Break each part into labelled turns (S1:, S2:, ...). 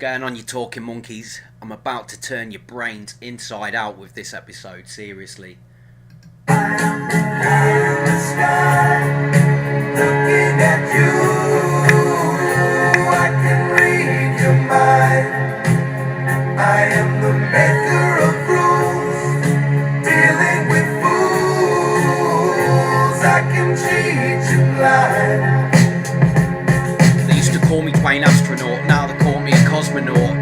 S1: Going on, you talking monkeys? I'm about to turn your brains inside out with this episode, seriously.
S2: In the sky, looking at you, I can read your mind. I am the maker of rules, dealing with fools. I can cheat you blind.
S1: They used to call me Dwayne Astronaut, now they call me a cosmonaut.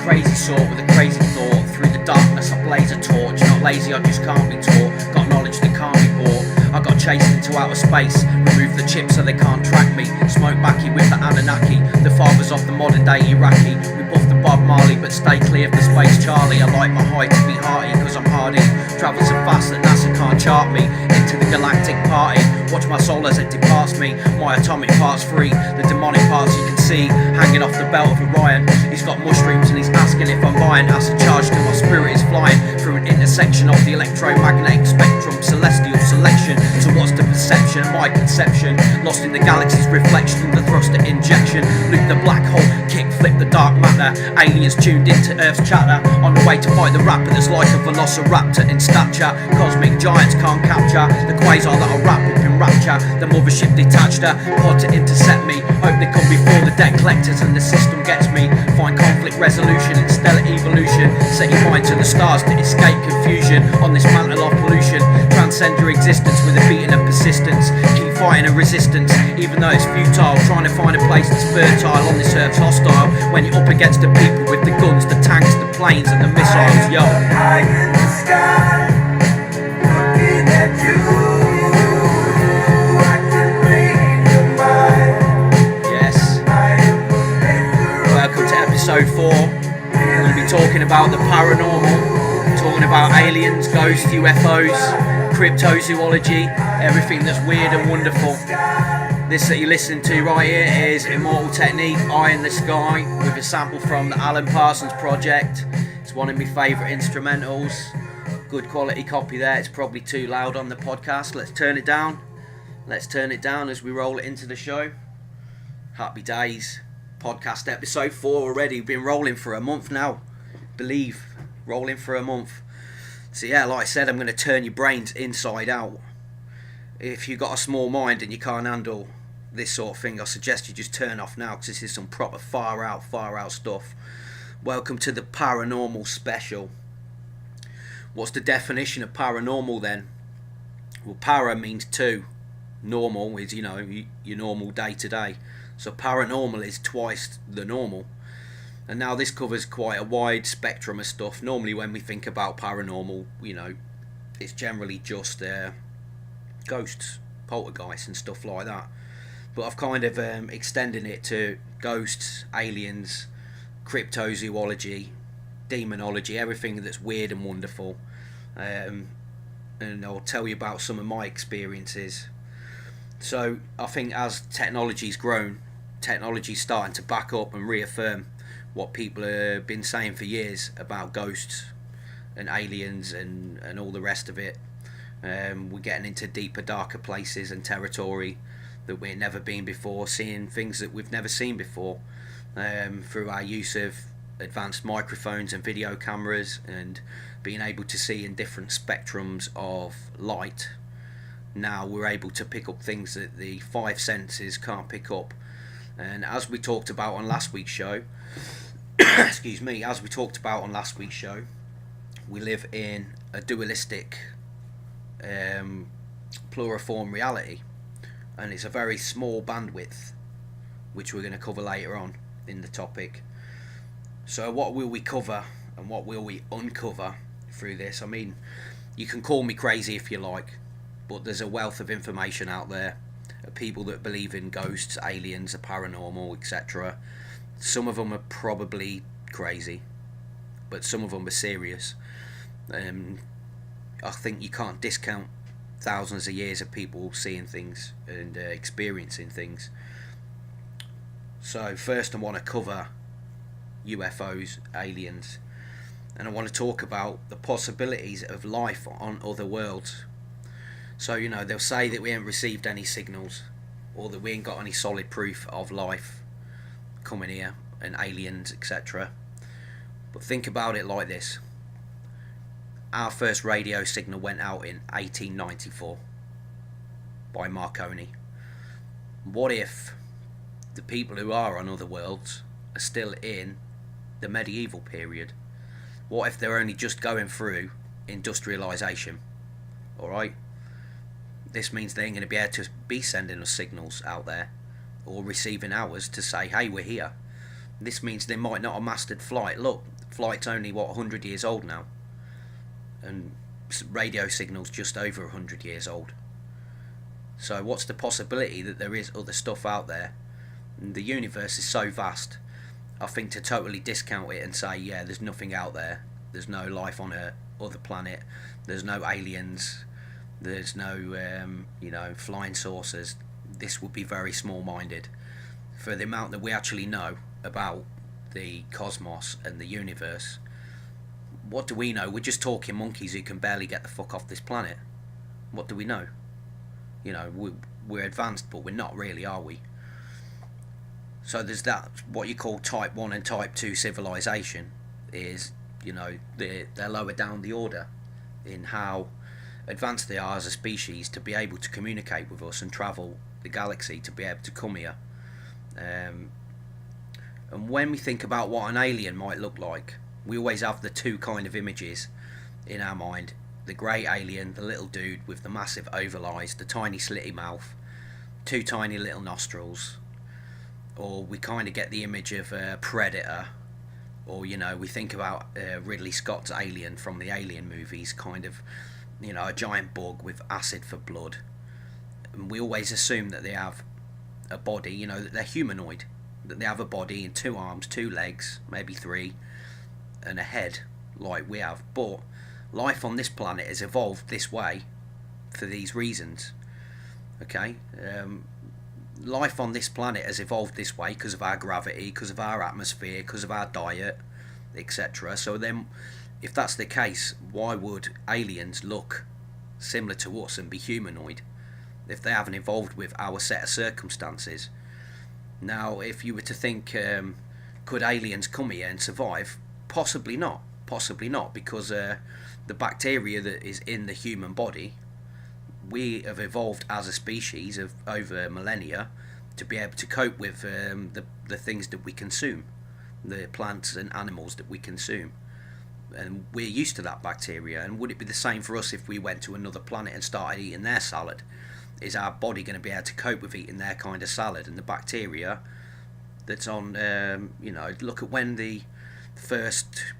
S1: Crazy sort with a crazy thought. Through the darkness I blaze a torch. Not lazy, I just can't be taught. Got knowledge that can't be bought. I got chased into outer space. Remove the chips so they can't track me. Smoke backy with the Anunnaki. The fathers of the modern day Iraqi. We buff the Bob Marley but stay clear of the space Charlie. I like my height to be hearty cause I'm hardy. Travel so fast that NASA can't chart me. Into the galactic party. Watch my soul as it departs me. My atomic parts free. The demonic parts you can see hanging off the belt of Orion. He's got mushrooms and he's asking if I'm buying. Acid charge till my spirit is flying through an intersection of the electromagnetic spectrum. Celestial selection. So what's the perception? My conception. Lost in the galaxy's reflection. The thruster injection. Loop the black hole. Kick flip the dark matter. Aliens tuned into Earth's chatter. On the way to fight the rapper that's like a velociraptor in stature. Cosmic giants can't capture the quasar that I wrap up in rapture. The mothership detached her. Pod to intercept me. Hope they come before the debt collectors and the system gets me. Find conflict resolution in stellar evolution. Set your mind to the stars to escape confusion. On this mantle of pollution. Transcend your existence with a beating of persistence. Keep fighting a resistance even though it's futile. Trying to find a place that's fertile on this earth's hostile. When you're up against the people with the guns, the tanks, the planes and the missiles. Yo,
S2: high in the sky, looking at you, I can read your mind.
S1: yes.
S2: I am the maker of
S1: Welcome to episode 4. We're going to be talking about the paranormal. Talking about aliens, ghosts, UFOs, cryptozoology, everything that's weird and wonderful. This that you're listening to right here is Immortal Technique, Eye in the Sky, with a sample from the Alan Parsons Project. It's one of my favourite instrumentals. Good quality copy there. It's probably too loud on the podcast. Let's turn it down. Let's turn it down as we roll it into the show. Happy days. Podcast episode 4 already. We've been rolling for a month now. Believe. Rolling for a month. So yeah, like I said, I'm going to turn your brains inside out. If you've got a small mind and you can't handle this sort of thing, I suggest you just turn off now because this is some proper far out stuff. Welcome to the paranormal special. What's the definition of paranormal then? Well, para means two. Normal is, your normal day to day. So paranormal is twice the normal. And now this covers quite a wide spectrum of stuff. Normally when we think about paranormal, it's generally just ghosts, poltergeists and stuff like that. But I've kind of extended it to ghosts, aliens, cryptozoology, demonology, everything that's weird and wonderful. And I'll tell you about some of my experiences. So I think as technology's grown, technology's starting to back up and reaffirm what people have been saying for years about ghosts and aliens and all the rest of it. We're getting into deeper, darker places and territory that we've never been before, seeing things that we've never seen before through our use of advanced microphones and video cameras and being able to see in different spectrums of light. Now we're able to pick up things that the five senses can't pick up. And as we talked about on last week's show, we live in a dualistic pluriform reality, and it's a very small bandwidth, which we're going to cover later on in the topic. So what will we cover and what will we uncover through this? I mean, you can call me crazy if you like, but there's a wealth of information out there of people that believe in ghosts, aliens, the paranormal, etc. Some of them are probably crazy, but some of them are serious. I think you can't discount thousands of years of people seeing things and experiencing things. So first I want to cover UFOs, aliens, and I want to talk about the possibilities of life on other worlds. So, they'll say that we ain't received any signals or that we ain't got any solid proof of life coming here. and aliens, etc. But think about it like this. Our first radio signal went out in 1894 by Marconi. What if the people who are on other worlds are still in the medieval period? What if they're only just going through industrialisation? Alright? This means they ain't going to be able to be sending us signals out there or receiving ours to say, hey, we're here. This means they might not have mastered flight. Look, flight's only, 100 years old now. And radio signal's just over 100 years old. So what's the possibility that there is other stuff out there? And the universe is so vast, I think to totally discount it and say, yeah, there's nothing out there. There's no life on a other planet. There's no aliens. There's no, flying saucers. This would be very small-minded. For the amount that we actually know about the cosmos and the universe, what do we know? We're just talking monkeys who can barely get the fuck off this planet. What do we know? We're advanced, but we're not really, are we? So there's that, what you call type 1 and type 2 civilization is, they're lower down the order in how advanced they are as a species to be able to communicate with us and travel the galaxy to be able to come here. And when we think about what an alien might look like, we always have the two kind of images in our mind. The grey alien, the little dude with the massive oval eyes, the tiny slitty mouth, two tiny little nostrils. Or we kind of get the image of a predator. Or, we think about Ridley Scott's Alien from the Alien movies, kind of, a giant bug with acid for blood. And we always assume that they have a body, that they're humanoid. That they have a body and 2 arms, 2 legs, maybe 3, and a head, like we have. But life on this planet has evolved this way for these reasons. Okay? Life on this planet has evolved this way because of our gravity, because of our atmosphere, because of our diet, etc. So then, if that's the case, why would aliens look similar to us and be humanoid if they haven't evolved with our set of circumstances? Now, if you were to think, could aliens come here and survive? Possibly not. Possibly not, because the bacteria that is in the human body, we have evolved as a species of over millennia to be able to cope with the things that we consume, the plants and animals that we consume. And we're used to that bacteria. And would it be the same for us if we went to another planet and started eating their salad? Is our body going to be able to cope with eating their kind of salad? And the bacteria that's on, look at when the first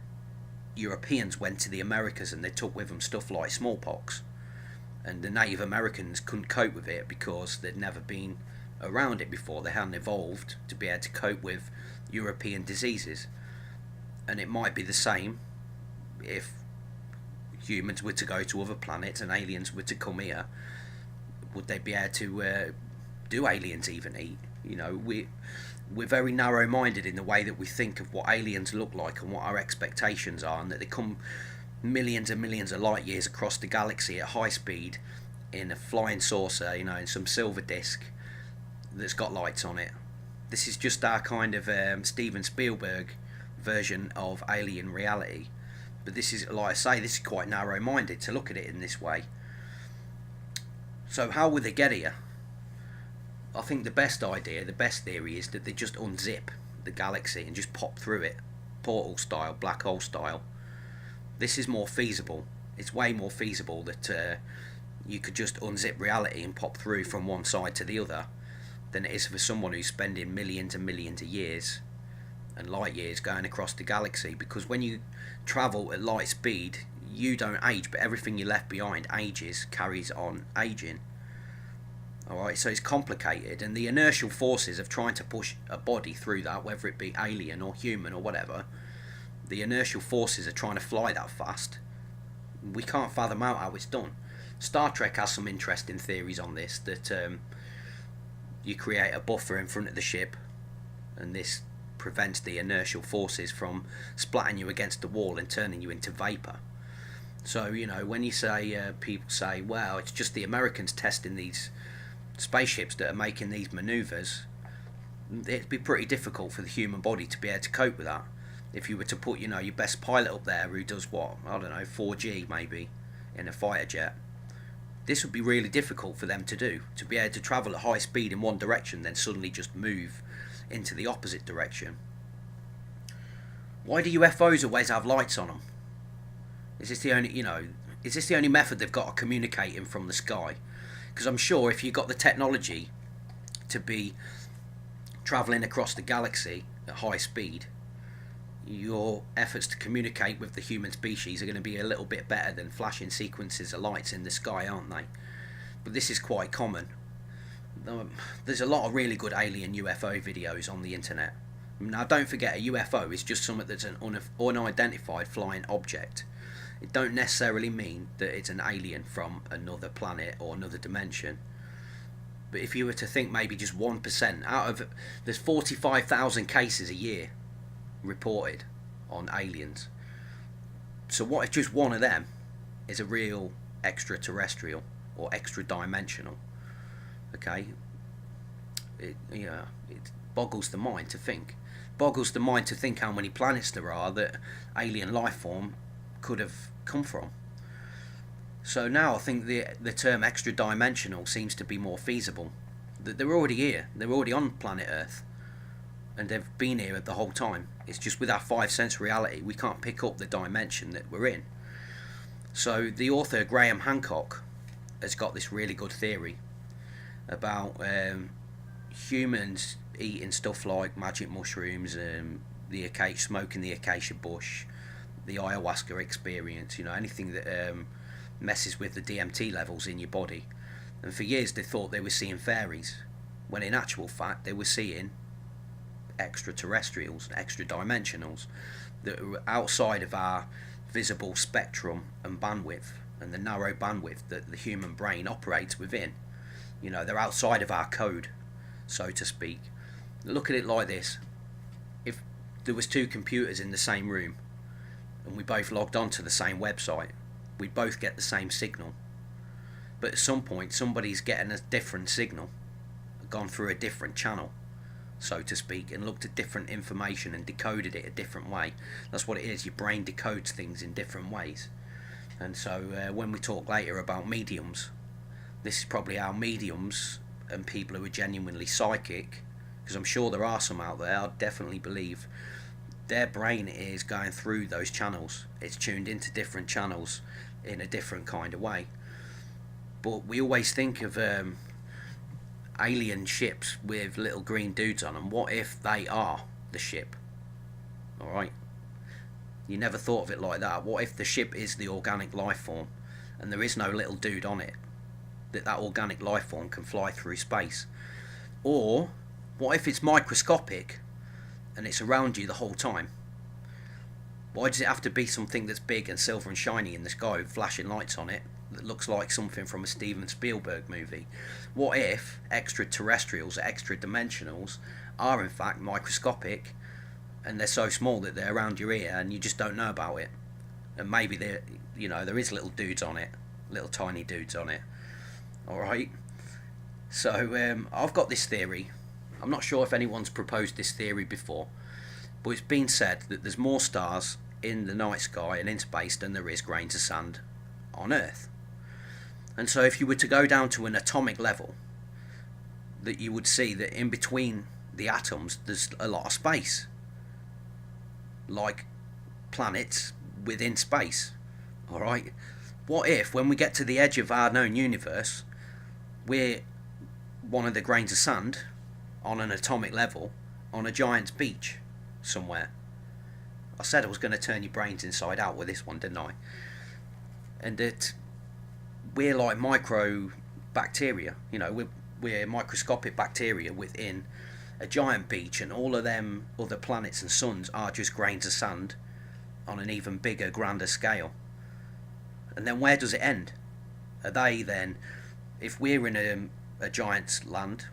S1: Europeans went to the Americas and they took with them stuff like smallpox. And the Native Americans couldn't cope with it because they'd never been around it before. They hadn't evolved to be able to cope with European diseases. And it might be the same if humans were to go to other planets and aliens were to come here. Would they be able to do aliens even eat? We're very narrow-minded in the way that we think of what aliens look like and what our expectations are, and that they come millions and millions of light years across the galaxy at high speed in a flying saucer, in some silver disc that's got lights on it. This is just our kind of Steven Spielberg version of alien reality. But this is, like I say, this is quite narrow-minded to look at it in this way. So how would they get here? I think the best idea, the best theory is that they just unzip the galaxy and just pop through it, portal style, black hole style. This is more feasible. It's way more feasible that you could just unzip reality and pop through from one side to the other than it is for someone who's spending millions and millions of years and light years going across the galaxy. Because when you travel at light speed, you don't age, but everything you left behind ages, carries on aging. Alright, so it's complicated, and the inertial forces of trying to push a body through that, whether it be alien or human or whatever, the inertial forces are trying to fly that fast. We can't fathom out how it's done. Star Trek has some interesting theories on this, that you create a buffer in front of the ship, and this prevents the inertial forces from splatting you against the wall and turning you into vapour. So, when you say, people say, well, it's just the Americans testing these spaceships that are making these manoeuvres, it'd be pretty difficult for the human body to be able to cope with that. If you were to put, your best pilot up there who does what, I don't know, 4G maybe in a fighter jet, this would be really difficult for them to do, to be able to travel at high speed in one direction, then suddenly just move into the opposite direction. Why do UFOs always have lights on them? Is this the only method they've got of communicating from the sky? Because I'm sure if you've got the technology to be travelling across the galaxy at high speed, your efforts to communicate with the human species are going to be a little bit better than flashing sequences of lights in the sky, aren't they? But this is quite common. There's a lot of really good alien UFO videos on the internet. Now don't forget, a UFO is just something that's an unidentified flying object. It don't necessarily mean that it's an alien from another planet or another dimension. But if you were to think maybe just 1% out of, there's 45,000 cases a year reported on aliens. So what if just one of them is a real extraterrestrial or extra dimensional? Okay, it boggles the mind to think. Boggles the mind to think how many planets there are that alien life form could have come from. So now I think the term extra dimensional seems to be more feasible. That they're already here. They're already on planet Earth, and they've been here the whole time. It's just with our 5 sense reality we can't pick up the dimension that we're in. So the author Graham Hancock has got this really good theory about humans eating stuff like magic mushrooms, smoking the acacia bush, the ayahuasca experience, anything that messes with the DMT levels in your body. And for years they thought they were seeing fairies, when in actual fact they were seeing extraterrestrials, extra dimensionals that are outside of our visible spectrum and bandwidth, and the narrow bandwidth that the human brain operates within. They're outside of our code, so to speak. Look at it like this: if there was two computers in the same room and we both logged on to the same website, we'd both get the same signal. But at some point somebody's getting a different signal, gone through a different channel, so to speak, and looked at different information and decoded it a different way. That's what it is. Your brain decodes things in different ways. And so when we talk later about mediums, this is probably how mediums and people who are genuinely psychic, because I'm sure there are some out there, I definitely believe their brain is going through those channels. It's tuned into different channels in a different kind of way. But we always think of alien ships with little green dudes on them. What if they are the ship? Alright? You never thought of it like that. What if the ship is the organic life form and there is no little dude on it? That organic life form can fly through space. Or what if it's microscopic and it's around you the whole time? Why does it have to be something that's big and silver and shiny in the sky with flashing lights on it that looks like something from a Steven Spielberg movie? What if extraterrestrials, extra dimensionals, are in fact microscopic and they're so small that they're around your ear and you just don't know about it? And maybe there is little dudes on it, little tiny dudes on it. Alright, so I've got this theory. I'm not sure if anyone's proposed this theory before, but it's been said that there's more stars in the night sky and in space than there is grains of sand on Earth. And so if you were to go down to an atomic level, that you would see that in between the atoms there's a lot of space, like planets within space. Alright, what if when we get to the edge of our known universe, we're one of the grains of sand on an atomic level on a giant's beach somewhere? I said I was going to turn your brains inside out with this one, didn't I? And that we're like micro bacteria, we're microscopic bacteria within a giant beach, and all of them other planets and suns are just grains of sand on an even bigger, grander scale. And then where does it end? Are they then, if we're in a giant's land,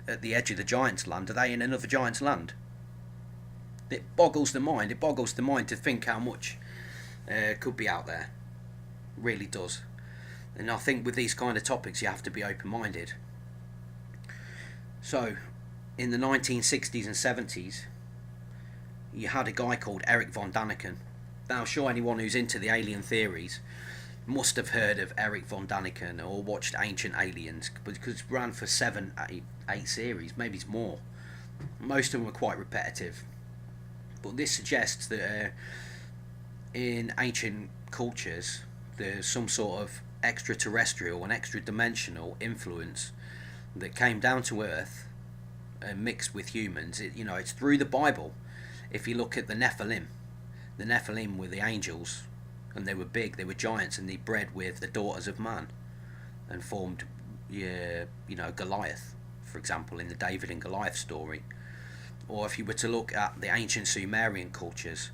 S1: at the edge of the giant's land, are they in another giant's land? It boggles the mind. It boggles the mind to think how much could be out there. It really does. And I think with these kind of topics you have to be open-minded. So in the 1960s and 70s, you had a guy called Eric von Daniken. Now, I'm sure anyone who's into the alien theories must have heard of Eric von Daniken or watched Ancient Aliens, because it ran for 8 series, maybe it's more. Most of them were quite repetitive. But this suggests that in ancient cultures, there's some sort of extraterrestrial and extra-dimensional influence that came down to Earth and mixed with humans. It's through the Bible. If you look at the Nephilim were the angels, and they were big, they were giants, and they bred with the daughters of man and formed, Goliath, for example, in the David and Goliath story. Or if you were to look at the ancient Sumerian cultures,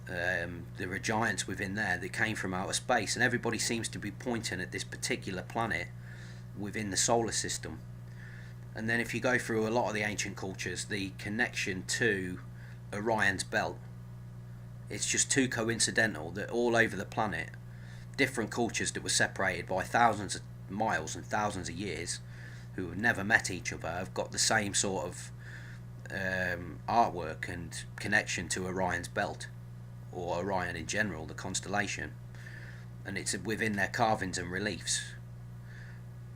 S1: there were giants within there that came from outer space, and everybody seems to be pointing at this particular planet within the solar system. And then if you go through a lot of the ancient cultures, the connection to Orion's belt, it's just too coincidental that all over the planet, different cultures that were separated by thousands of miles and thousands of years, who have never met each other, have got the same sort of artwork and connection to Orion's belt, or Orion in general, the constellation, and it's within their carvings and reliefs.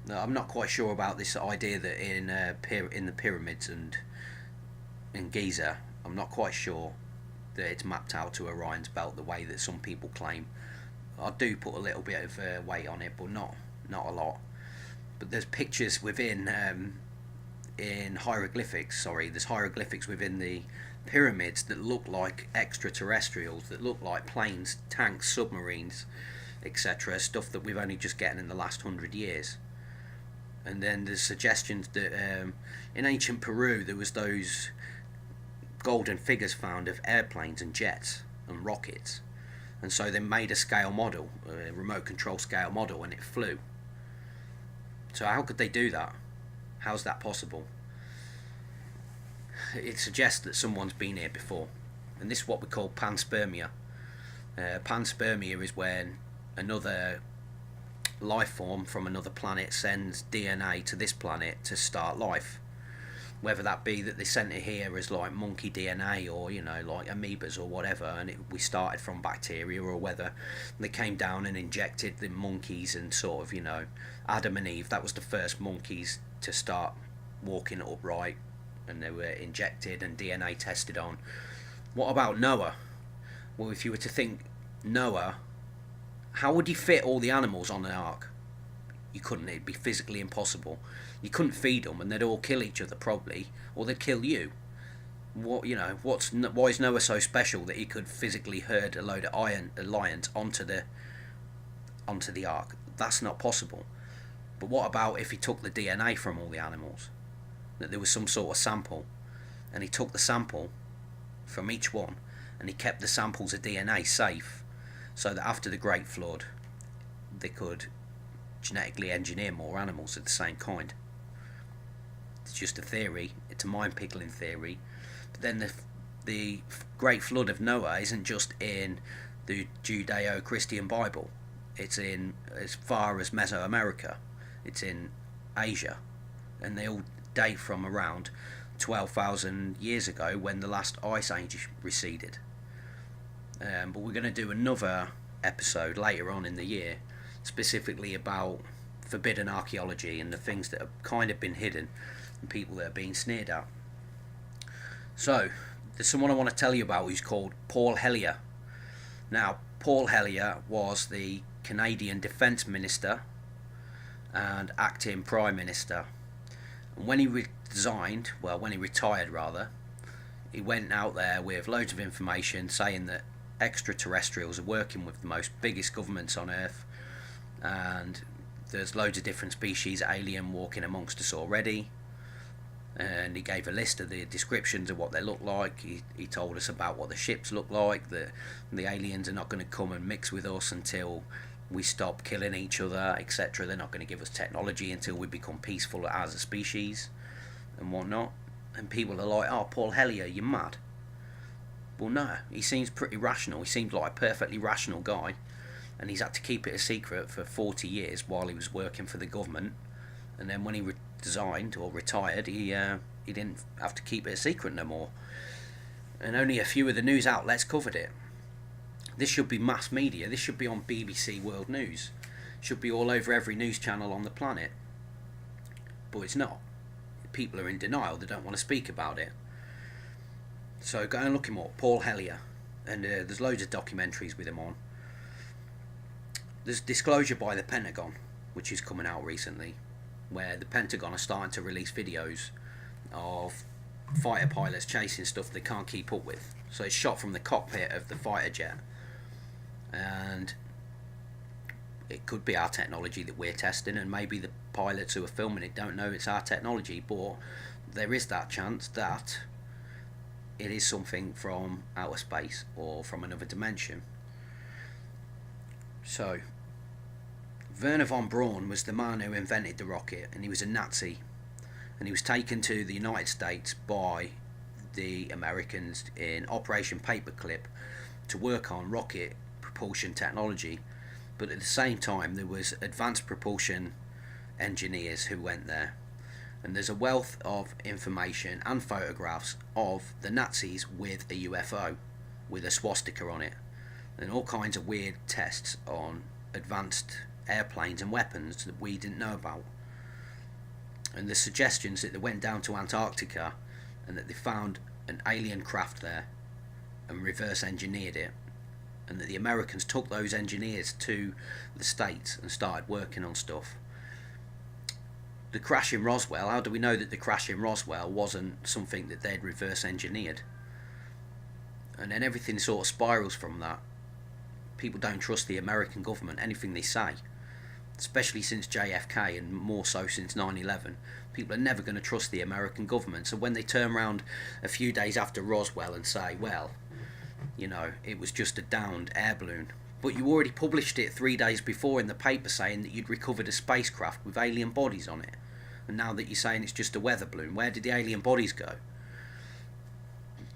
S1: Now, I'm not quite sure about this idea that in the pyramids and in Giza, I'm not quite sure that it's mapped out to Orion's belt the way that some people claim. I do put a little bit of weight on it, but not a lot. But there's pictures within in hieroglyphics. There's hieroglyphics within the pyramids that look like extraterrestrials, that look like planes, tanks, submarines, etc. Stuff that we've only just gotten in the last 100 years. And then there's suggestions that in ancient Peru there was those golden figures found of airplanes and jets and rockets, and so they made a scale model, a remote control scale model, and it flew. So how could they do that? How's that possible? It suggests that someone's been here before, and this is what we call panspermia. Panspermia is when another life form from another planet sends DNA to this planet to start life. Whether that be that they sent it here as like monkey DNA, or like amoebas or whatever, and we started from bacteria, or whether they came down and injected the monkeys and sort of, Adam and Eve, that was the first monkeys to start walking upright, and they were injected and DNA tested on. What about Noah? Well, if you were to think Noah, how would he fit all the animals on the ark? You couldn't. It'd be physically impossible. You couldn't feed them, and they'd all kill each other probably, or they'd kill you. Why is Noah so special that he could physically herd a load of lions onto the ark? That's not possible. But what about if he took the DNA from all the animals? That there was some sort of sample, and he took the sample from each one, and he kept the samples of DNA safe, so that after the Great Flood, they could genetically engineer more animals of the same kind. It's just a theory. It's a mind-pickling theory. But then the Great Flood of Noah isn't just in the Judeo-Christian Bible. It's in as far as Mesoamerica. It's in Asia, and they all date from around 12,000 years ago, when the last ice age receded. But we're going to do another episode later on in the year, specifically about forbidden archaeology and the things that have kind of been hidden and people that are being sneered at. So, there's someone I want to tell you about who's called Paul Hellyer. Now, Paul Hellyer was the Canadian Defence Minister and acting Prime Minister. And when he retired rather, he went out there with loads of information saying that extraterrestrials are working with the biggest governments on Earth, and there's loads of different species of alien walking amongst us already. And he gave a list of the descriptions of what they look like. He told us about what the ships look like, that the aliens are not going to come and mix with us until we stop killing each other, etc. They're not going to give us technology until we become peaceful as a species and whatnot. And people are like, oh, Paul Hellyer, you're mad. Well, no, he seems pretty rational. He seems like a perfectly rational guy, and he's had to keep it a secret for 40 years while he was working for the government. And then when he resigned or retired, he he didn't have to keep it a secret no more. And only a few of the news outlets covered it. This should be mass media. This should be on BBC World News. It should be all over every news channel on the planet. But it's not. People are in denial. They don't want to speak about it. So go and look him up, Paul Hellyer. And there's loads of documentaries with him on. There's disclosure by the Pentagon, which is coming out recently, where the Pentagon are starting to release videos of fighter pilots chasing stuff they can't keep up with. So it's shot from the cockpit of the fighter jet, and it could be our technology that we're testing, and maybe the pilots who are filming it don't know it's our technology, but there is that chance that it is something from outer space or from another dimension. So Werner von Braun was the man who invented the rocket, and he was a Nazi, and he was taken to the United States by the Americans in Operation Paperclip to work on rocket propulsion technology. But at the same time there was advanced propulsion engineers who went there, and there's a wealth of information and photographs of the Nazis with a UFO with a swastika on it, and all kinds of weird tests on advanced airplanes and weapons that we didn't know about. And the suggestions that they went down to Antarctica and that they found an alien craft there and reverse engineered it, and that the Americans took those engineers to the States and started working on stuff. The crash in Roswell, how do we know that the crash in Roswell wasn't something that they'd reverse engineered? And then everything sort of spirals from that. People don't trust the American government, anything they say, especially since JFK and more so since 9/11. People are never going to trust the American government. So when they turn around a few days after Roswell and say, well, you know, it was just a downed air balloon, but you already published it 3 days before in the paper saying that you'd recovered a spacecraft with alien bodies on it, and now that you're saying it's just a weather balloon, where did the alien bodies go?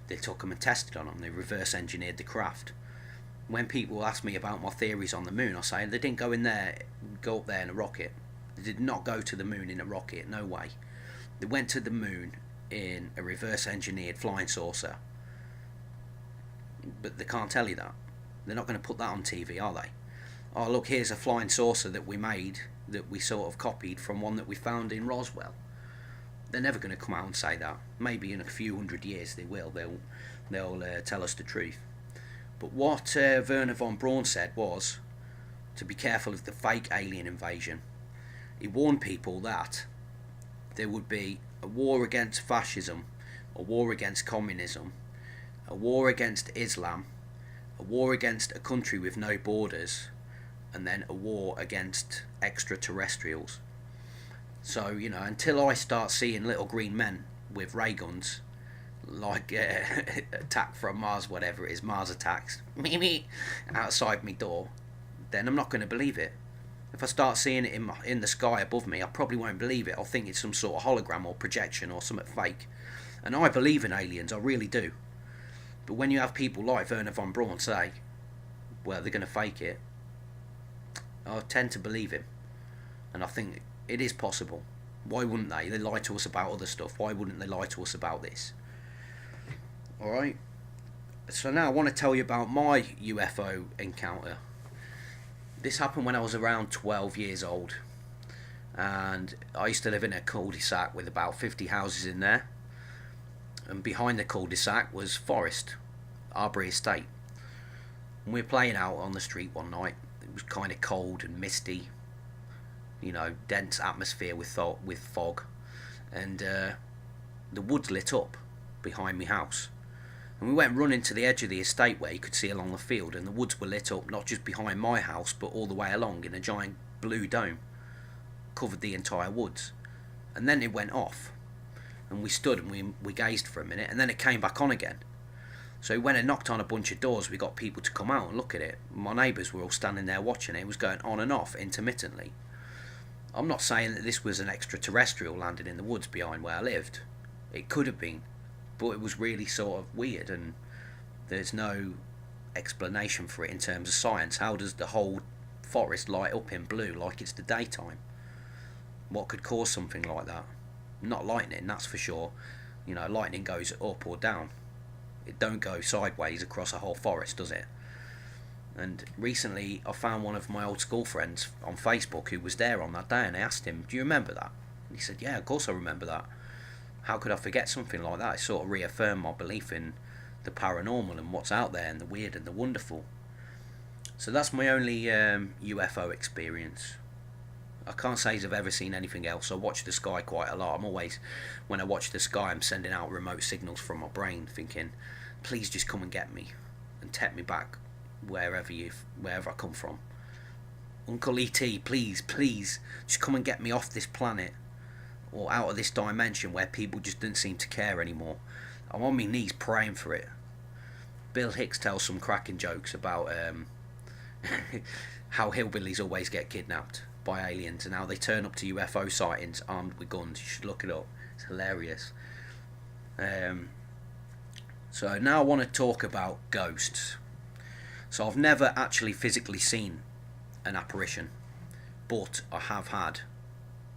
S1: They took them and tested on them. They reverse engineered the craft. When people ask me about my theories on the moon, I say they didn't go up there in a rocket. They did not go to the moon in a rocket, no way. They went to the moon in a reverse engineered flying saucer. But they can't tell you that. They're not going to put that on TV, are they? Oh, look, here's a flying saucer that we made, that we sort of copied from one that we found in Roswell. They're never going to come out and say that. Maybe in a few hundred years they will. They'll tell us the truth. But what Werner von Braun said was to be careful of the fake alien invasion. He warned people that there would be a war against fascism, a war against communism, a war against Islam, a war against a country with no borders, and then a war against extraterrestrials. So, you know, until I start seeing little green men with ray guns, like Attack from Mars, whatever it is, Mars Attacks, outside my door, then I'm not going to believe it. If I start seeing it in the sky above me, I probably won't believe it. I'll think it's some sort of hologram or projection or something fake. And I believe in aliens, I really do. But when you have people like Werner von Braun say, well, they're going to fake it, I tend to believe him. And I think it is possible. Why wouldn't they? They lie to us about other stuff. Why wouldn't they lie to us about this? Alright, so now I want to tell you about my UFO encounter. This happened when I was around 12 years old, and I used to live in a cul-de-sac with about 50 houses in there, and behind the cul-de-sac was forest, Arbury Estate. And we were playing out on the street one night. It was kind of cold and misty, you know, dense atmosphere with fog, and the woods lit up behind my house. And we went running to the edge of the estate where you could see along the field, and the woods were lit up not just behind my house but all the way along in a giant blue dome, covered the entire woods. And then it went off, and we stood and we gazed for a minute, and then it came back on again. So we went and knocked on a bunch of doors. We got people to come out and look at it. My neighbours were all standing there watching it. It was going on and off intermittently. I'm not saying that this was an extraterrestrial landing in the woods behind where I lived. It could have been, but it was really sort of weird, and there's no explanation for it in terms of science. How does the whole forest light up in blue like it's the daytime? What could cause something like that? Not lightning, that's for sure. You know, lightning goes up or down. It don't go sideways across a whole forest, does it? And recently I found one of my old school friends on Facebook who was there on that day, and I asked him, do you remember that? And he said, yeah, of course I remember that. How could I forget something like that? It sort of reaffirmed my belief in the paranormal and what's out there and the weird and the wonderful. So that's my only UFO experience. I can't say I've ever seen anything else. I watch the sky quite a lot. I'm always, when I watch the sky, I'm sending out remote signals from my brain thinking, please just come and get me and take me back wherever I come from. Uncle E.T., please, just come and get me off this planet or out of this dimension where people just didn't seem to care anymore. I'm on my knees praying for it. Bill Hicks tells some cracking jokes about how hillbillies always get kidnapped by aliens and how they turn up to UFO sightings armed with guns. You should look it up. It's hilarious. So now I want to talk about ghosts. So I've never actually physically seen an apparition, but I have had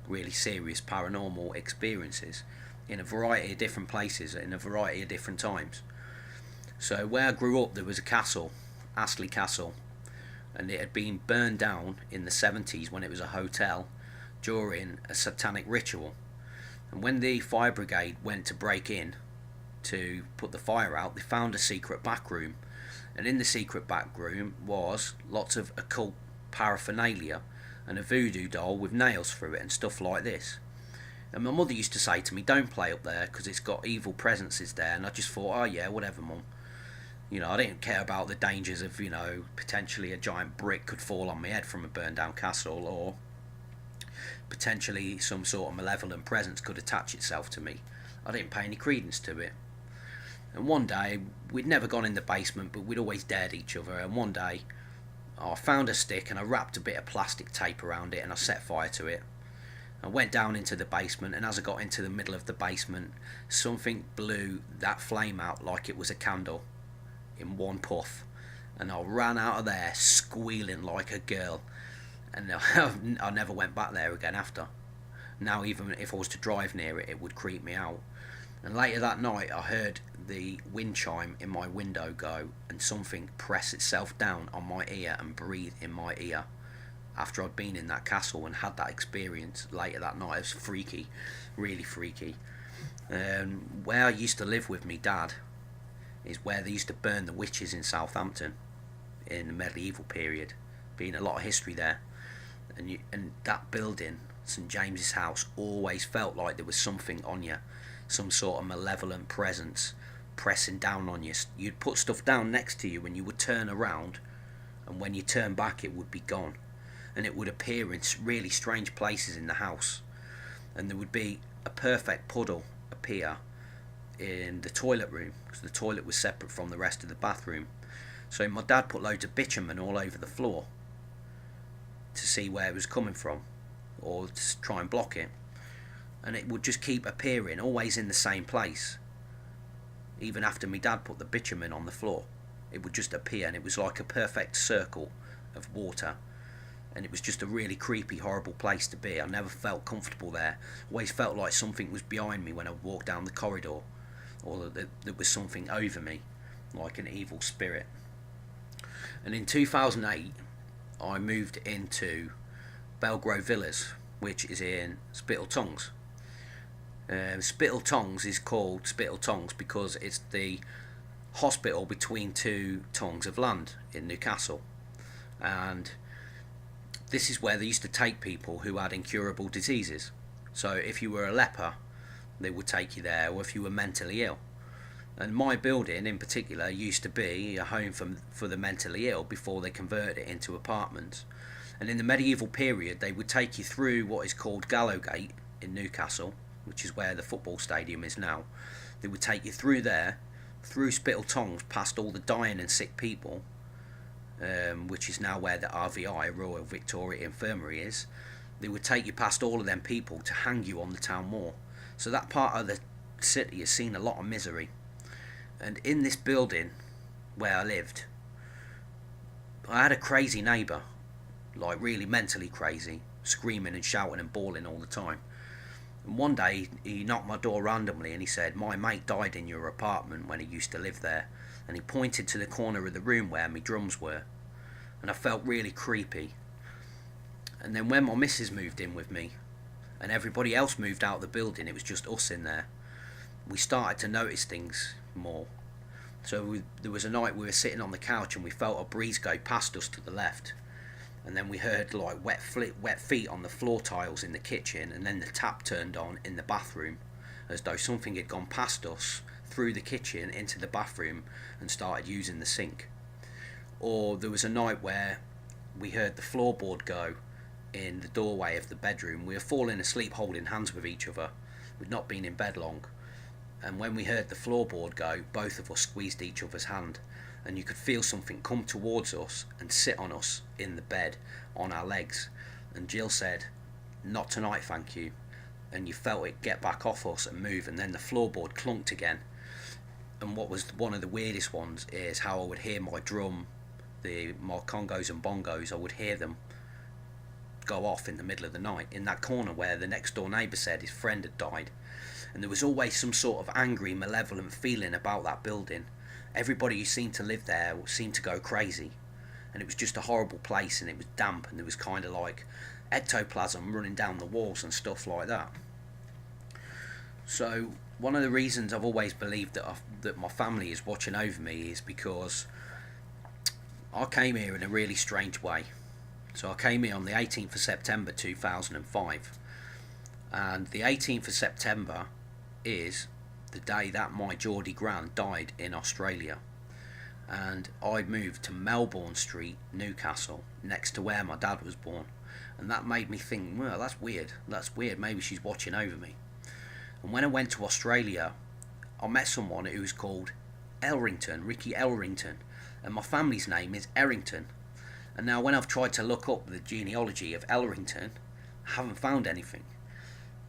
S1: really serious paranormal experiences in a variety of different places in a variety of different times. So where I grew up, there was a castle, Astley Castle, and it had been burned down in the 70s when it was a hotel during a satanic ritual. And when the fire brigade went to break in to put the fire out, they found a secret back room, and in the secret back room was lots of occult paraphernalia and a voodoo doll with nails through it and stuff like this. And my mother used to say to me, don't play up there because it's got evil presences there. And I just thought, oh yeah, whatever, mum. You know, I didn't care about the dangers of, you know, potentially a giant brick could fall on my head from a burned down castle, or potentially some sort of malevolent presence could attach itself to me. I didn't pay any credence to it. And one day, we'd never gone in the basement, but we'd always dared each other. And one day, I found a stick and I wrapped a bit of plastic tape around it and I set fire to it. I went down into the basement, and as I got into the middle of the basement, something blew that flame out like it was a candle in one puff, and I ran out of there squealing like a girl, and I never went back there again after. Now even if I was to drive near it, it would creep me out. And later that night I heard the wind chime in my window go, and something press itself down on my ear and breathe in my ear. After I'd been in that castle and had that experience later that night, it was freaky, really freaky. Where I used to live with me dad is where they used to burn the witches in Southampton in the medieval period. Been a lot of history there, and that building, St James's House, always felt like there was something on you, some sort of malevolent presence pressing down on you. You'd put stuff down next to you and you would turn around, and when you turn back it would be gone, and it would appear in really strange places in the house. And there would be a perfect puddle appear in the toilet room, because the toilet was separate from the rest of the bathroom. So my dad put loads of bitumen all over the floor to see where it was coming from, or to try and block it, and it would just keep appearing, always in the same place. Even after my dad put the bitumen on the floor, it would just appear, and it was like a perfect circle of water, and it was just a really creepy, horrible place to be. I never felt comfortable there. Always felt like something was behind me when I walked down the corridor, or that there was something over me, like an evil spirit. And in 2008 I moved into Belgrove Villas, which is in Spittal Tongs. Spittal Tongs is called Spittal Tongs because it's the hospital between two tongues of land in Newcastle, and this is where they used to take people who had incurable diseases. So if you were a leper, they would take you there, or if you were mentally ill. And my building in particular used to be a home for the mentally ill before they converted it into apartments. And in the medieval period they would take you through what is called Gallowgate in Newcastle, which is where the football stadium is now. They would take you through there, through Spittal Tongs, past all the dying and sick people, which is now where the RVI, Royal Victoria Infirmary, is. They would take you past all of them people to hang you on the town wall. So that part of the city has seen a lot of misery. And in this building where I lived, I had a crazy neighbour, like really mentally crazy, screaming and shouting and bawling all the time. And one day he knocked my door randomly and he said, "My mate died in your apartment when he used to live there." And he pointed to the corner of the room where my drums were. And I felt really creepy. And then when my missus moved in with me and everybody else moved out of the building, it was just us in there, we started to notice things more. So there was a night we were sitting on the couch and we felt a breeze go past us to the left. And then we heard like wet feet on the floor tiles in the kitchen, and then the tap turned on in the bathroom, as though something had gone past us through the kitchen into the bathroom and started using the sink. Or there was a night where we heard the floorboard go in the doorway of the bedroom. We were falling asleep holding hands with each other. We'd not been in bed long. And when we heard the floorboard go, both of us squeezed each other's hand, and you could feel something come towards us and sit on us in the bed on our legs. And Jill said, "Not tonight, thank you." And you felt it get back off us and move, and then the floorboard clunked again. And what was one of the weirdest ones is how I would hear my drum, my congos and bongos, I would hear them go off in the middle of the night in that corner where the next door neighbour said his friend had died. And there was always some sort of angry, malevolent feeling about that building. Everybody who seemed to live there seemed to go crazy, and it was just a horrible place, and it was damp, and there was kind of like ectoplasm running down the walls and stuff like that. So one of the reasons I've always believed that my family is watching over me is because I came here in a really strange way. So I came here on the 18th of September 2005, and the 18th of September is the day that my Geordie Gran died in Australia. And I moved to Melbourne Street, Newcastle, next to where my dad was born. And that made me think, well, that's weird, maybe she's watching over me. And when I went to Australia, I met someone who was called Ricky Elrington, and my family's name is Errington. And now when I've tried to look up the genealogy of Elrington, I haven't found anything,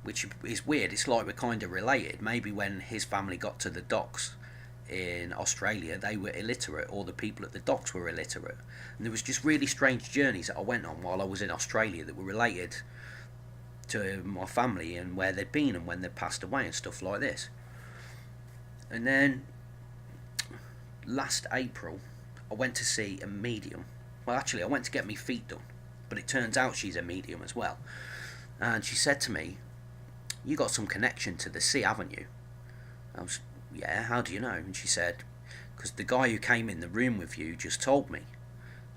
S1: which is weird. It's like we're kind of related. Maybe when his family got to the docks in Australia, they were illiterate, or the people at the docks were illiterate. And there was just really strange journeys that I went on while I was in Australia that were related to my family and where they'd been and when they'd passed away and stuff like this. And then last April, I went to see a medium. Well, actually, I went to get my feet done, but it turns out she's a medium as well. And she said to me, "You got some connection to the sea, haven't you?" I was, "Yeah, how do you know?" And she said, "Because the guy who came in the room with you just told me."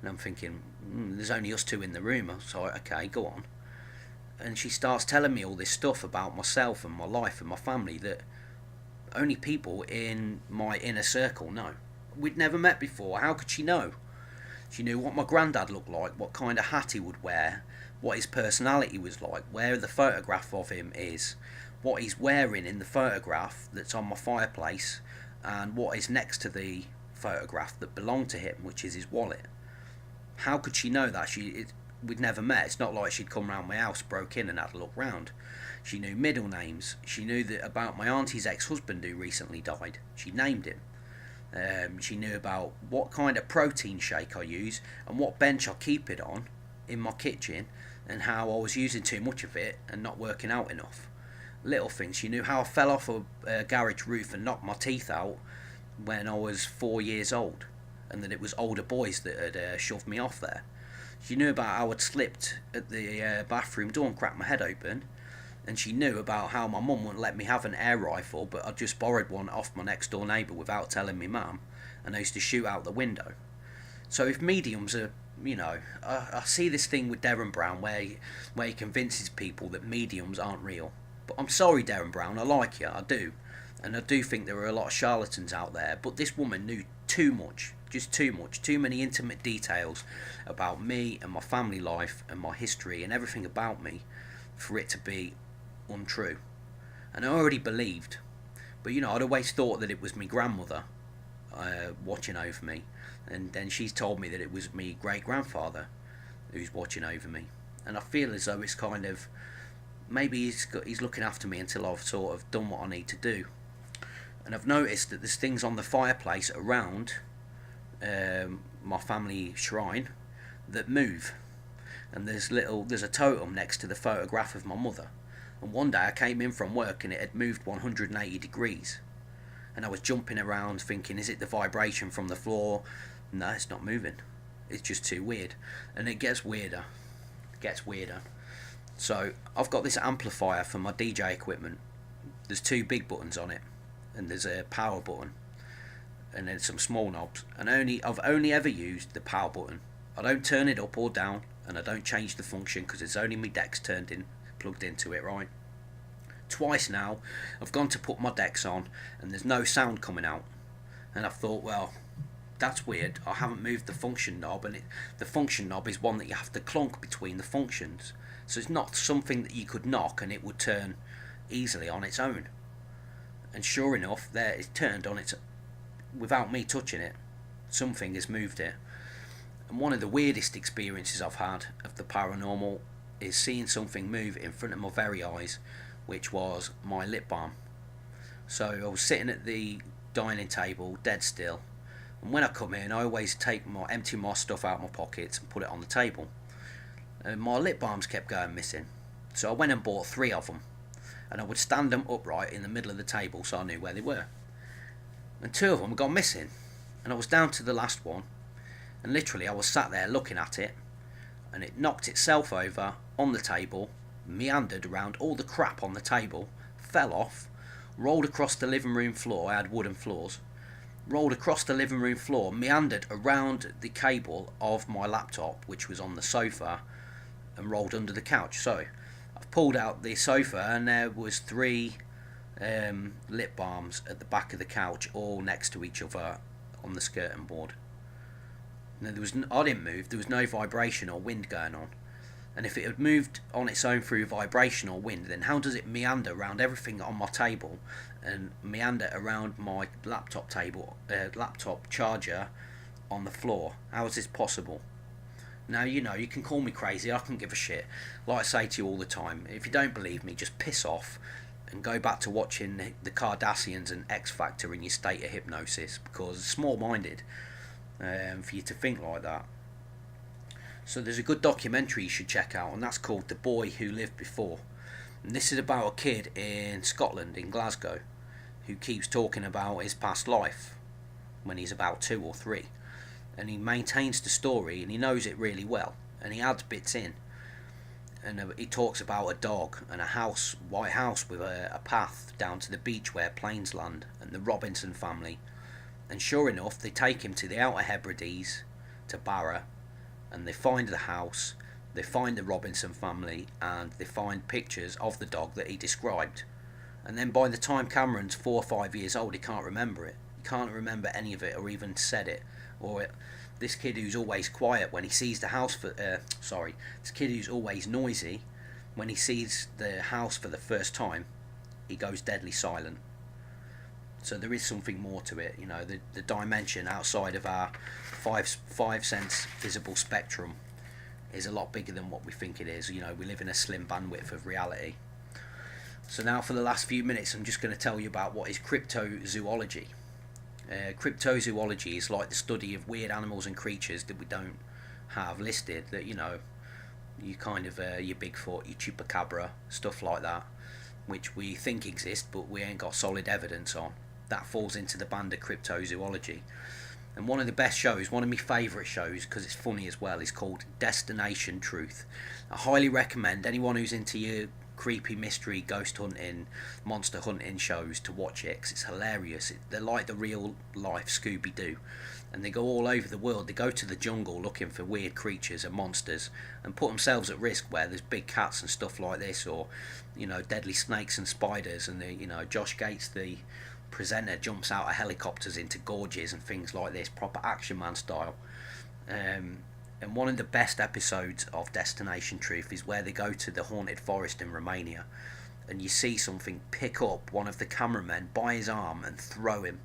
S1: And I'm thinking, there's only us two in the room. I was like, okay, go on. And she starts telling me all this stuff about myself and my life and my family that only people in my inner circle know. We'd never met before. How could she know? She knew what my granddad looked like, what kind of hat he would wear, what his personality was like, where the photograph of him is, what he's wearing in the photograph that's on my fireplace, and what is next to the photograph that belonged to him, which is his wallet. How could she know that? We'd never met. It's not like she'd come round my house, broke in and had a look round. She knew middle names. She knew that about my auntie's ex-husband who recently died. She named him. She knew about what kind of protein shake I use and what bench I keep it on in my kitchen, and how I was using too much of it and not working out enough. Little things. She knew how I fell off a garage roof and knocked my teeth out when I was 4 years old, and that it was older boys that had shoved me off there. She knew about how I'd slipped at the bathroom door and cracked my head open. And she knew about how my mum wouldn't let me have an air rifle, but I'd just borrowed one off my next door neighbour without telling me mum, and I used to shoot out the window. So if mediums are, I see this thing with Darren Brown where he convinces people that mediums aren't real. But I'm sorry, Darren Brown, I like you, I do. And I do think there are a lot of charlatans out there, but this woman knew too much, just too much, too many intimate details about me and my family life and my history and everything about me for it to be untrue. And I already believed, but I'd always thought that it was my grandmother watching over me, and then she's told me that it was my great grandfather who's watching over me. And I feel as though it's kind of maybe he's looking after me until I've sort of done what I need to do. And I've noticed that there's things on the fireplace around my family shrine that move, and there's a totem next to the photograph of my mother. And one day I came in from work and it had moved 180 degrees. And I was jumping around thinking, is it the vibration from the floor? No, it's not moving. It's just too weird. And it gets weirder. It gets weirder. So I've got this amplifier for my DJ equipment. There's 2 big buttons on it. And there's a power button. And then some small knobs. And I've only ever used the power button. I don't turn it up or down. And I don't change the function because it's only my decks plugged into it, right? Twice now I've gone to put my decks on and there's no sound coming out, and I've thought, well, that's weird. I haven't moved the function knob, and the function knob is one that you have to clunk between the functions, so it's not something that you could knock and it would turn easily on its own. And sure enough, there it's turned on its without me touching it. Something has moved it. And one of the weirdest experiences I've had of the paranormal is seeing something move in front of my very eyes, which was my lip balm. So I was sitting at the dining table dead still, and when I come in I always empty my stuff out of my pockets and put it on the table, and my lip balms kept going missing. So I went and bought 3 of them, and I would stand them upright in the middle of the table so I knew where they were, and 2 of them had gone missing, and I was down to the last one, and literally I was sat there looking at it, and it knocked itself over on the table, meandered around all the crap on the table, fell off, rolled across the living room floor. I had wooden floors. Rolled across the living room floor, meandered around the cable of my laptop, which was on the sofa, and rolled under the couch. So I've pulled out the sofa and there was 3 lip balms at the back of the couch, all next to each other on the skirting board. Now, I didn't move. There was no vibration or wind going on. And if it had moved on its own through vibration or wind, then how does it meander around everything on my table and meander around my laptop charger on the floor? How is this possible? Now, you can call me crazy. I can give a shit. Like I say to you all the time, if you don't believe me, just piss off and go back to watching the Kardashians and X Factor in your state of hypnosis, because it's small-minded for you to think like that. So there's a good documentary you should check out, and that's called The Boy Who Lived Before. And this is about a kid in Scotland, in Glasgow, who keeps talking about his past life when he's about 2 or 3. And he maintains the story, and he knows it really well, and he adds bits in. And he talks about a dog and a house, white house with a path down to the beach where planes land, and the Robinson family. And sure enough, they take him to the Outer Hebrides, to Barra, and they find the house, they find the Robinson family, and they find pictures of the dog that he described. And then by the time Cameron's 4 or 5 years old, he can't remember it. He can't remember any of it or even said it. This kid who's always quiet when he sees the house this kid who's always noisy, when he sees the house for the first time, he goes deadly silent. So there is something more to it, the dimension outside of our five sense visible spectrum is a lot bigger than what we think it is. We live in a slim bandwidth of reality. So now for the last few minutes, I'm just going to tell you about what is cryptozoology. Cryptozoology is like the study of weird animals and creatures that we don't have listed, that you kind of your Bigfoot, your chupacabra, stuff like that, which we think exist but we ain't got solid evidence on. That falls into the band of cryptozoology. And one of the best shows, one of my favourite shows, because it's funny as well, is called Destination Truth. I highly recommend anyone who's into your creepy mystery, ghost hunting, monster hunting shows to watch it, because it's hilarious. They're like the real life Scooby-Doo, and they go all over the world. They go to the jungle looking for weird creatures and monsters and put themselves at risk where there's big cats and stuff like this, or deadly snakes and spiders, and Josh Gates, the presenter, jumps out of helicopters into gorges and things like this, proper Action Man style. And one of the best episodes of Destination Truth is where they go to the haunted forest in Romania, and you see something pick up one of the cameramen by his arm and throw him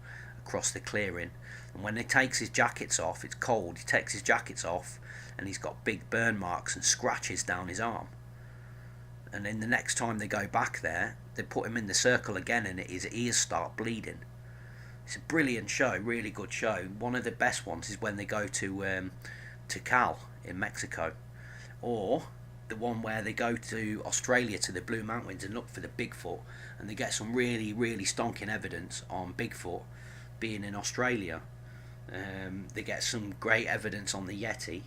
S1: across the clearing. And when he takes his jackets off, it's cold, he takes his jackets off and he's got big burn marks and scratches down his arm. And then the next time they go back there, they put him in the circle again and his ears start bleeding. It's a brilliant show, really good show. One of the best ones is when they go to Cal in Mexico. Or the one where they go to Australia to the Blue Mountains and look for the Bigfoot, and they get some really, really stonking evidence on Bigfoot being in Australia. They get some great evidence on the Yeti.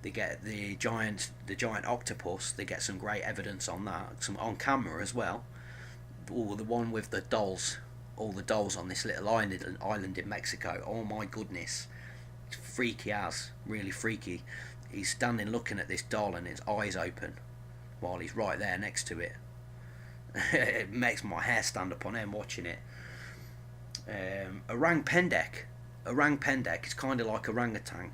S1: They get the giant octopus. They get some great evidence on that, some on camera as well. The one with the dolls, all the dolls on this little island in Mexico. Oh my goodness, it's freaky as, really freaky. He's standing looking at this doll and his eyes open while he's right there next to it. It makes my hair stand up on end watching it. Orang pendek is kind of like orangutan,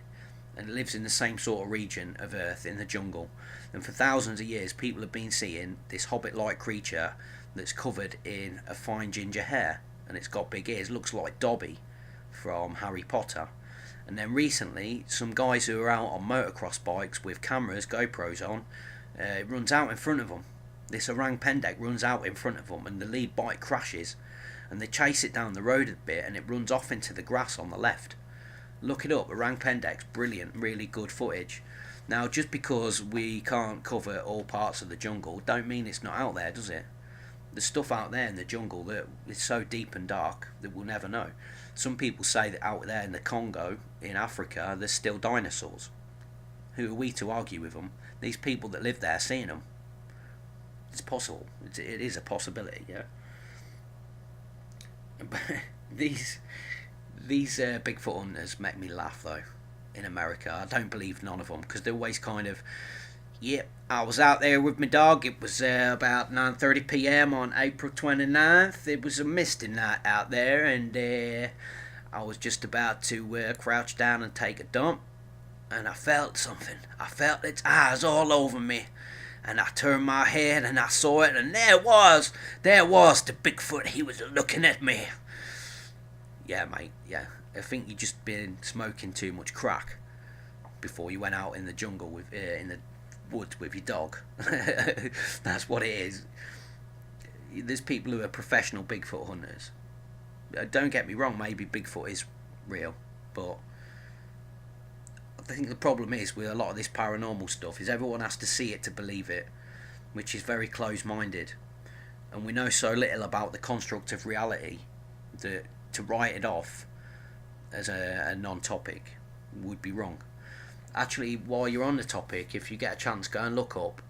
S1: and it lives in the same sort of region of Earth in the jungle. And for thousands of years, people have been seeing this hobbit-like creature that's covered in a fine ginger hair, and it's got big ears. Looks like Dobby from Harry Potter. And then recently, some guys who are out on motocross bikes with cameras, GoPros on, it runs out in front of them. This orang pendek runs out in front of them, and the lead bike crashes, and they chase it down the road a bit, and it runs off into the grass on the left. Look it up. Orang pendek's brilliant, really good footage. Now, just because we can't cover all parts of the jungle, don't mean it's not out there, does it? There's stuff out there in the jungle that is so deep and dark that we'll never know. Some people say that out there in the Congo, in Africa, there's still dinosaurs. Who are we to argue with them? These people that live there seeing them. It's possible. It is a possibility, yeah. But these Bigfoot hunters make me laugh though. In America, I don't believe none of them, because they're always kind of, yep, I was out there with my dog. It was about 9:30 p.m. on April 29th. It was a misty night out there, and I was just about to crouch down and take a dump, and I felt something. I felt its eyes all over me, and I turned my head and I saw it, and there was the Bigfoot. He was looking at me. Yeah, mate, yeah. I think you just been smoking too much crack before you went out in the jungle with in the woods with your dog. That's what it is. There's people who are professional Bigfoot hunters. Don't get me wrong, maybe Bigfoot is real, but I think the problem is with a lot of this paranormal stuff is everyone has to see it to believe it, which is very close-minded, and we know so little about the construct of reality that to write it off as a non-topic would be wrong. Actually, while you're on the topic, if you get a chance, go and look up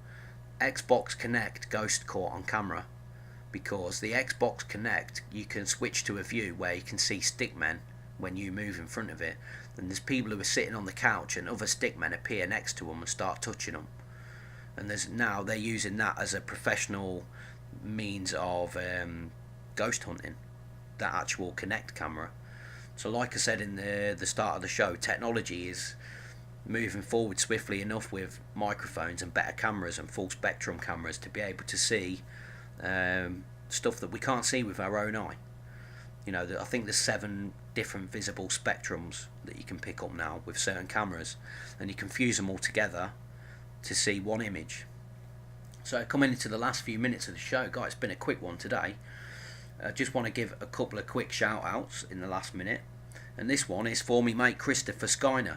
S1: Xbox Connect Ghost Caught on Camera, because the Xbox Connect, you can switch to a view where you can see stickmen when you move in front of it, and there's people who are sitting on the couch and other stickmen appear next to them and start touching them, and they're using that as a professional means of ghost hunting, that actual Connect camera. So like I said in the start of the show, technology is moving forward swiftly enough with microphones and better cameras and full spectrum cameras to be able to see stuff that we can't see with our own eye. You know, I think there's 7 different visible spectrums that you can pick up now with certain cameras, and you can fuse them all together to see one image. So coming into the last few minutes of the show, guys, it's been a quick one today. I just want to give a couple of quick shout outs in the last minute, and this one is for me mate Christopher Skyner,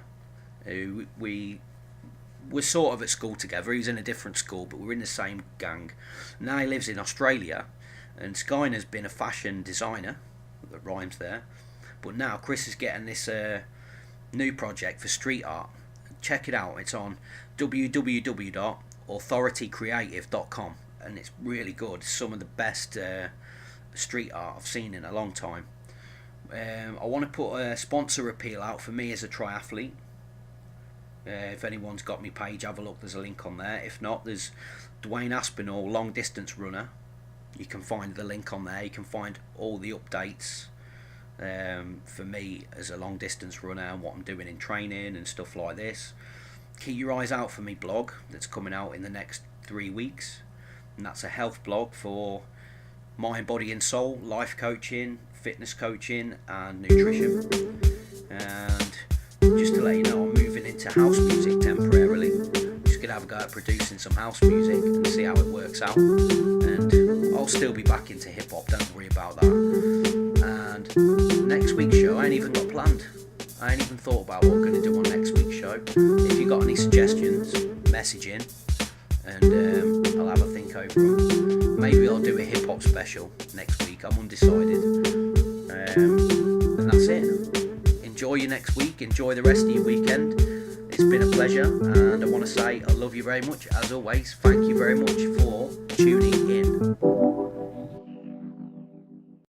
S1: who we were sort of at school together. He was in a different school, but we were in the same gang. Now he lives in Australia, and Skyner's been a fashion designer, that rhymes there, but now Chris is getting this new project for street art. Check it out, it's on www.authoritycreative.com, and it's really good. It's some of the best street art I've seen in a long time. I want to put a sponsor appeal out for me as a triathlete. If anyone's got my page, have a look, there's a link on there. If not, there's Dwayne Aspinall, long distance runner. You can find the link on there. You can find all the updates for me as a long distance runner and what I'm doing in training and stuff like this. Keep your eyes out for me blog that's coming out in the next 3 weeks, and that's a health blog for mind, body and soul, life coaching, fitness coaching and nutrition. And just to let you know, I'm moving into house music temporarily. Just gonna have a go at producing some house music and see how it works out, and I'll still be back into hip hop, don't worry about that. And next week's show I ain't even got planned. I ain't even thought about what I'm going to do on next week's show. If you got any suggestions, message in. and I'll have a think over them. Maybe I'll do a hip hop special next week. I'm undecided, and that's it. Enjoy your next week. Enjoy the rest of your weekend. It's been a pleasure, and I want to say I love you very much. As always, thank you very much for tuning in.